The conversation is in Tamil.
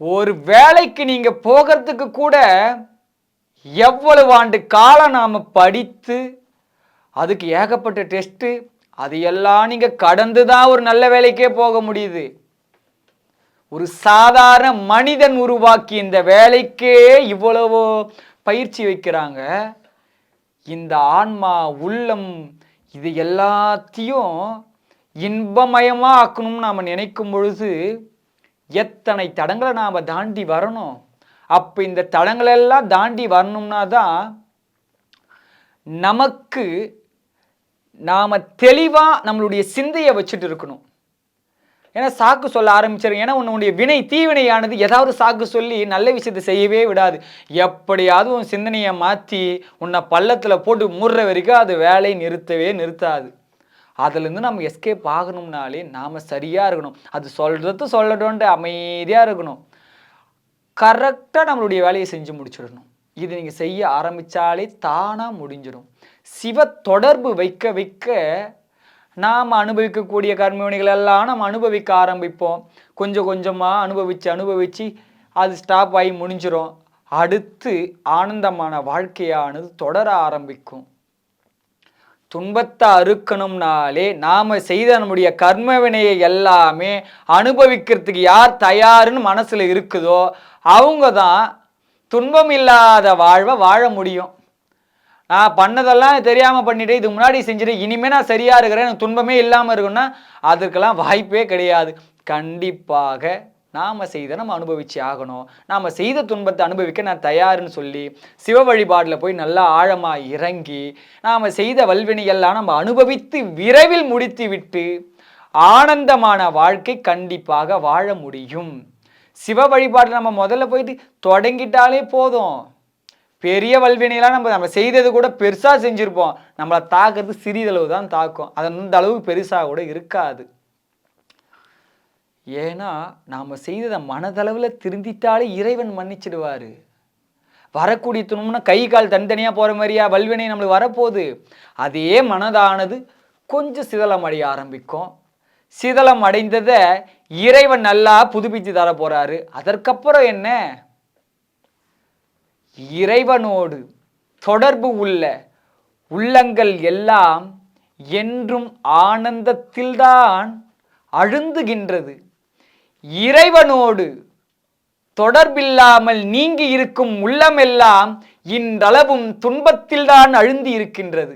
ஒரு வேலைக்கு நீங்க போகிறதுக்கு கூட எவ்வளவு ஆண்டு காலம் நாம படித்து அதுக்கு ஏகப்பட்ட டெஸ்ட் அதையெல்லாம் நீங்க கடந்து தான் ஒரு நல்ல வேலைக்கே போக முடியுது. ஒரு சாதாரண மனிதன் உருவாக்கி இந்த வேலைக்கே இவ்வளவு பயிற்சி வைக்கிறாங்க. இந்த ஆன்மா உள்ளம் இது எல்லாத்தையும் இன்பமயமா ஆக்கணும்னு நாம நினைக்கும் பொழுது எத்தனை தடங்களை நாம தாண்டி வரணும். அப்ப இந்த தடங்களெல்லாம் தாண்டி வரணும்னா தான் நமக்கு நாம தெளிவா நம்மளுடைய சிந்தையை வச்சுட்டு இருக்கணும். ஏன்னா சாக்கு சொல்ல ஆரம்பிச்சிருங்க. ஏன்னா உன்னுடைய வினை தீவினையானது ஏதாவது சாக்கு சொல்லி நல்ல விஷயத்தை செய்யவே விடாது. எப்படியாவது உன் சிந்தனையை மாற்றி உன்னை பள்ளத்தில் போட்டு மூடுற வரைக்கும் அது வேலையை நிறுத்தவே நிறுத்தாது. அதுலேருந்து நம்ம எஸ்கேப் ஆகணும்னாலே நாம் சரியாக இருக்கணும். அது சொல்கிறது சொல்லட்டோன்ட்டு அமைதியாக இருக்கணும். கரெக்டாக நம்மளுடைய வேலையை செஞ்சு முடிச்சிடணும். இது நீங்கள் செய்ய ஆரம்பித்தாலே தானாக முடிஞ்சிடும். சிவ தொடர்பு வைக்க வைக்க நாம் அனுபவிக்கக்கூடிய கர்மவினைகள் எல்லாம் நம்ம அனுபவிக்க ஆரம்பிப்போம். கொஞ்சம் கொஞ்சமாக அனுபவித்து அது ஸ்டாப் ஆகி முடிஞ்சிடும். அடுத்து ஆனந்தமான வாழ்க்கையானது தொடர ஆரம்பிக்கும். துன்பத்தை அறுக்கணும்னாலே நாம் செய்த நம்முடைய கர்மவினையை எல்லாமே அனுபவிக்கிறதுக்கு யார் தயாருன்னு மனசில் இருக்குதோ அவங்க தான் துன்பம் இல்லாத வாழ்வை வாழ முடியும். நான் பண்ணதெல்லாம் தெரியாமல் பண்ணிட்டு இதுக்கு முன்னாடி செஞ்சுட்டு இனிமேல் நான் சரியாக இருக்கிறேன், எனக்கு துன்பமே இல்லாமல் இருக்குன்னா அதுக்கெல்லாம் வாய்ப்பே கிடையாது. கண்டிப்பாக நாம் செய்த நம்ம அனுபவிச்சு ஆகணும். நாம் செய்த துன்பத்தை அனுபவிக்க நான் தயாருன்னு சொல்லி சிவ வழிபாடில் போய் நல்லா ஆழமாக இறங்கி நாம் செய்த வல்வினையெல்லாம் நம்ம அனுபவித்து விரைவில் முடித்து விட்டு ஆனந்தமான வாழ்க்கை கண்டிப்பாக வாழ முடியும். சிவ வழிபாட்டில் நம்ம முதல்ல போயிட்டு தொடங்கிட்டாலே போதும். பெரிய வல்வினையெல்லாம் நம்ம செய்தது கூட பெருசாக செஞ்சுருப்போம். நம்மளை தாக்குறது சிறிதளவு தான் தாக்கும். அது அந்த அளவு பெருசாக கூட இருக்காது. ஏன்னா நாம் செய்ததை மனதளவில் திருந்திட்டாலே இறைவன் மன்னிச்சிடுவார். வரக்கூடிய துணும்னா கை கால் தனித்தனியாக போகிற மாதிரியா வல்வினை நம்மளுக்கு வரப்போகுது. அதே மனதானது கொஞ்சம் சிதலம் அடைய ஆரம்பிக்கும். சிதலம் அடைந்ததை இறைவன் நல்லா புதுப்பித்து தர போகிறாரு. அதற்கப்புறம் என்ன? இறைவனோடு தொடர்பு உள்ள உள்ளங்கள் எல்லாம் என்றும் ஆனந்தத்தில்தான் அழுந்துகின்றது. இறைவனோடு தொடர்பில்லாமல் நீங்கி இருக்கும் உள்ளமெல்லாம் இன்றளவும் துன்பத்தில்தான் அழுந்தி இருக்கின்றது.